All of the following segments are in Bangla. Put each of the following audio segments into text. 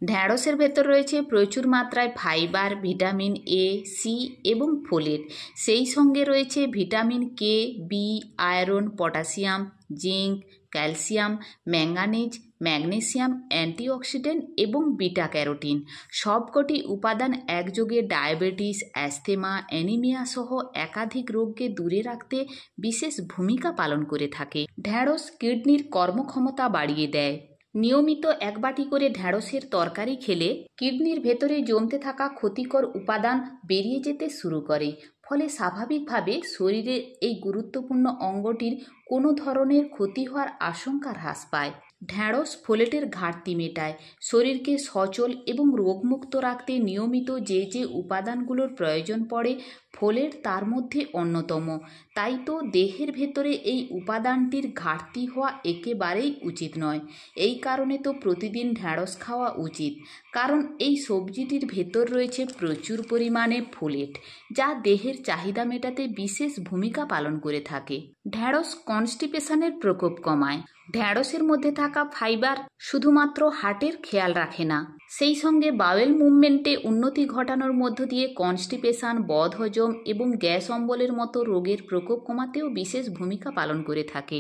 ঢ্যাঁড়সের ভেতর রয়েছে প্রচুর মাত্রায় ফাইবার, ভিটামিন এ, সি এবং ফোলেট। সেই সঙ্গে রয়েছে vitamin K, B, iron, potassium, zinc, calcium, manganese, magnesium, antioxidant এবং বিটা ক্যারোটিন। সবকটি উপাদান একযোগে ডায়াবেটিস, অ্যাস্থমা, অ্যানিমিয়া সহ একাধিক রোগকে দূরে রাখতে বিশেষ ভূমিকা পালন করে থাকে। ঢ্যাঁড়স কিডনির কর্মক্ষমতা বাড়িয়ে দেয়। নিয়মিত এক বাটি করে ঢ্যাঁড়সের তরকারি খেলে কিডনির ভেতরে জমতে থাকা ক্ষতিকর উপাদান বেরিয়ে যেতে শুরু করে, ফলে স্বাভাবিকভাবে শরীরের এই গুরুত্বপূর্ণ অঙ্গটির কোনো ধরনের ক্ষতি হওয়ার আশঙ্কা হ্রাস পায়। ঢ্যাঁড়স ফোলেটের ঘাটতি মেটায়। শরীরকে সচল এবং রোগমুক্ত রাখতে নিয়মিত যে যে উপাদানগুলোর প্রয়োজন পড়ে, ফোলেট তার মধ্যে অন্যতম। তাই তো দেহের ভেতরে এই উপাদানটির ঘাটতি হওয়া একেবারেই উচিত নয়। এই কারণে তো প্রতিদিন ঢ্যাঁড়স খাওয়া উচিত, কারণ এই সবজিটির ভেতর রয়েছে প্রচুর পরিমাণে ফোলেট, যা দেহের চাহিদা মেটাতে বিশেষ ভূমিকা পালন করে থাকে। ঢ্যাঁড়স কনস্টিপেশনের প্রকোপ কমায়। ঢ্যাঁড়সের মধ্যে থাকা ফাইবার শুধুমাত্র হার্টের খেয়াল রাখে না, সেই সঙ্গে বাওয়েল মুভমেন্টে উন্নতি ঘটানোর মধ্য দিয়ে কনস্টিপেশন, বদহজম এবং গ্যাস অম্বলের মতো রোগের প্রকোপ কমাতেও বিশেষ ভূমিকা পালন করে থাকে।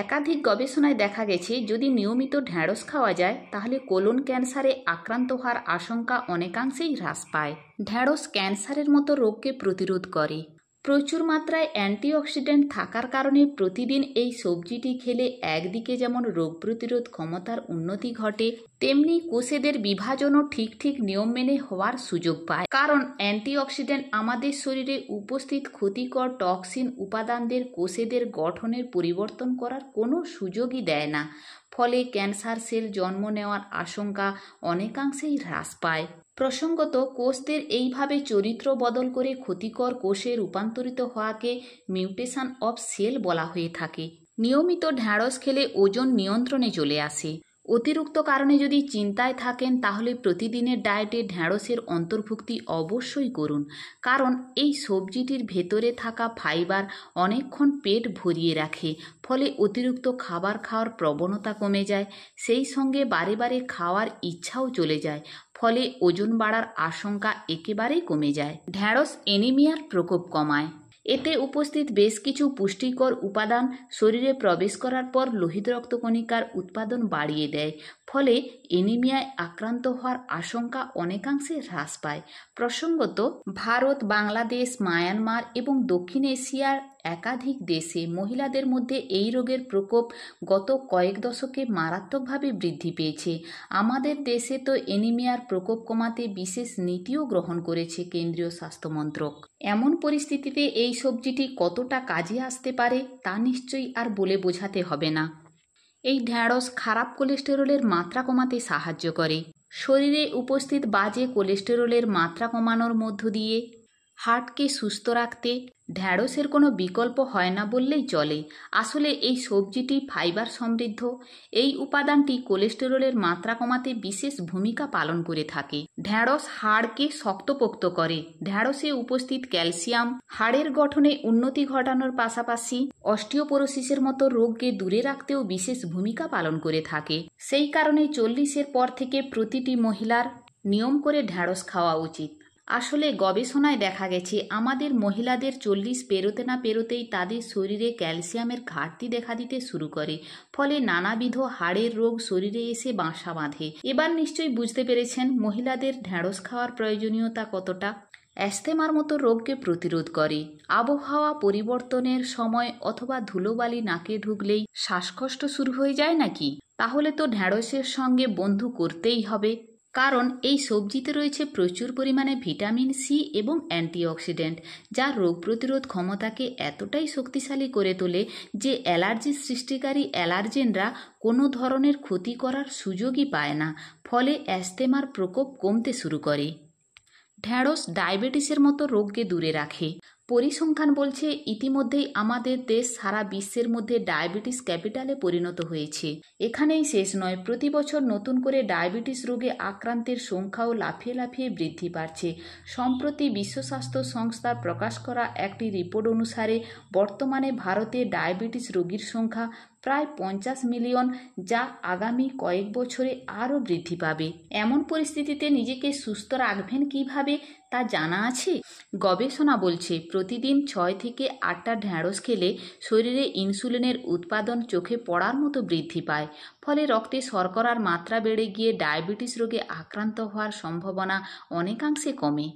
একাধিক গবেষণায় দেখা গেছে, যদি নিয়মিত ঢ্যাঁড়স খাওয়া যায় তাহলে কোলন ক্যান্সারে আক্রান্ত হওয়ার আশঙ্কা অনেকাংশেই হ্রাস পায়। ঢ্যাঁড়স ক্যান্সারের মতো রোগকে প্রতিরোধ করে। প্রচুর মাত্রায় অ্যান্টিঅক্সিডেন্ট থাকার কারণে প্রতিদিন এই সবজিটি খেলে একদিকে যেমন রোগ প্রতিরোধ ক্ষমতার উন্নতি ঘটে, তেমনি কোষেদের বিভাজনও ঠিক নিয়ম মেনে হওয়ার সুযোগ পায়। কারণ অ্যান্টিঅক্সিডেন্ট আমাদের শরীরে উপস্থিত ক্ষতিকর টক্সিন উপাদানদের কোষেদের গঠনের পরিবর্তন করার কোনো সুযোগই দেয় না, ফলে ক্যান্সার সেল জন্ম নেওয়ার আশঙ্কা অনেকাংশেই হ্রাস পায়। প্রসঙ্গত, কোষদের এইভাবে চরিত্র বদল করে ক্ষতিকর কোষে রূপান্তরিত হওয়াকে মিউটেশন অফ সেল বলা হয়ে থাকে। নিয়মিত ঢ্যাঁড়স খেলে ওজন নিয়ন্ত্রণে চলে আসে। অতিরিক্ত কারণে যদি চিন্তায় থাকেন তাহলে প্রতিদিনের ডায়েটে ঢ্যাঁড়সের অন্তর্ভুক্তি অবশ্যই করুন, কারণ এই সবজিটির ভেতরে থাকা ফাইবার অনেকক্ষণ পেট ভরিয়ে রাখে, ফলে অতিরিক্ত খাবার খাওয়ার প্রবণতা কমে যায়। সেই সঙ্গে বারে বারে খাওয়ার ইচ্ছাও চলে যায়, ফলে ওজন বাড়ার আশঙ্কা একেবারেই কমে যায়। ঢ্যাঁড়স অ্যানিমিয়ার প্রকোপ কমায়। এতে উপস্থিত বেশ কিছু পুষ্টিকর উপাদান শরীরে প্রবেশ করার পর লোহিত রক্তকণিকার উৎপাদন বাড়িয়ে দেয়, ফলে অ্যানিমিয়ায় আক্রান্ত হওয়ার আশঙ্কা অনেকাংশে হ্রাস পায়। প্রসঙ্গত, ভারত, বাংলাদেশ, মায়ানমার এবং দক্ষিণ এশিয়ার একাধিক দেশে মহিলাদের মধ্যে এই রোগের প্রকোপ গত কয়েক দশকে মারাত্মকভাবে বৃদ্ধি পেয়েছে। আমাদের দেশে তো অ্যানিমিয়ার প্রকোপ কমাতে বিশেষ নীতিও গ্রহণ করেছে কেন্দ্রীয় স্বাস্থ্য মন্ত্রক। এমন পরিস্থিতিতে এই সবজিটি কতটা কাজে আসতে পারে তা নিশ্চয়ই আর বলে বোঝাতে হবে না। এই ঢ্যাঁড়স খারাপ কোলেস্টেরলের মাত্রা কমাতে সাহায্য করে। শরীরে উপস্থিত বাজে কোলেস্টেরলের মাত্রা কমানোর মধ্য দিয়ে হার্টকে সুস্থ রাখতে ঢ্যাঁড়সের কোনো বিকল্প হয় না বললেই চলে। আসলে এই সবজিটি ফাইবার সমৃদ্ধ। এই উপাদানটি কোলেস্টেরলের মাত্রা কমাতে বিশেষ ভূমিকা পালন করে থাকে। ঢ্যাঁড়স হাড়কে শক্তপোক্ত করে। ঢ্যাঁড়সে উপস্থিত ক্যালসিয়াম হাড়ের গঠনে উন্নতি ঘটানোর পাশাপাশি অস্টিওপোরোসিসের মতো রোগকে দূরে রাখতেও বিশেষ ভূমিকা পালন করে থাকে। সেই কারণে 40-এর পর থেকে প্রতিটি মহিলার নিয়ম করে ঢ্যাঁড়স খাওয়া উচিত। আসলে গবেষণায় দেখা গেছে, আমাদের মহিলাদের 40 পেরোতে না পেরোতেই তাদের শরীরে ক্যালসিয়ামের ঘাটতি দেখা দিতে শুরু করে, ফলে নানাবিধ হাড়ের রোগ শরীরে এসে বাসা বাঁধে। এবার নিশ্চয়ই বুঝতে পেরেছেন মহিলাদের ঢ্যাঁড়স খাওয়ার প্রয়োজনীয়তা কতটা। অ্যাস্থমার মতো রোগকে প্রতিরোধ করে। আবহাওয়া পরিবর্তনের সময় অথবা ধুলোবালি নাকে ঢুকলেই শ্বাসকষ্ট শুরু হয়ে যায় নাকি? তাহলে তো ঢ্যাঁড়সের সঙ্গে বন্ধু করতেই হবে, কারণ এই সবজিতে রয়েছে প্রচুর পরিমাণে ভিটামিন সি এবং অ্যান্টিঅক্সিডেন্ট, যা রোগ প্রতিরোধ ক্ষমতাকে এতটাই শক্তিশালী করে তোলে যে অ্যালার্জি সৃষ্টিকারী অ্যালার্জেনরা কোনো ধরনের ক্ষতি করার সুযোগই পায় না, ফলে অ্যাস্থমার প্রকোপ কমতে শুরু করে। ঢ্যাঁড়স ডায়াবেটিসের মতো রোগকে দূরে রাখে। পরিসংখ্যান বলছে ইতিমধ্যেই আমাদের দেশ সারা বিশ্বের মধ্যে ডায়াবেটিস ক্যাপিটালে পরিণত হয়েছে। এখানেই শেষ নয়, প্রতি বছর নতুন করে ডায়াবেটিস রোগে আক্রান্তের সংখ্যাও লাফিয়ে বৃদ্ধি পাচ্ছে। সম্প্রতি বিশ্ব স্বাস্থ্য সংস্থার প্রকাশ করা একটি রিপোর্ট অনুসারে বর্তমানে ভারতে ডায়াবেটিস রোগীর সংখ্যা প্রায় 50 মিলিয়ন, যা আগামী কয়েক বছরে আরও বৃদ্ধি পাবে। এমন পরিস্থিতিতে নিজেকে সুস্থ রাখবেন কিভাবে তা জানা আছে? গবেষণা বলছে প্রতিদিন 6 থেকে 8টা ঢ্যাঁড়স খেলে শরীরে ইনসুলিনের উৎপাদন চোখে পড়ার মতো বৃদ্ধি পায়। ফলে রক্তে শর্করার মাত্রা বেড়ে গিয়ে ডায়াবেটিস রোগে আক্রান্ত হওয়ার সম্ভাবনা অনেকাংশে কমে।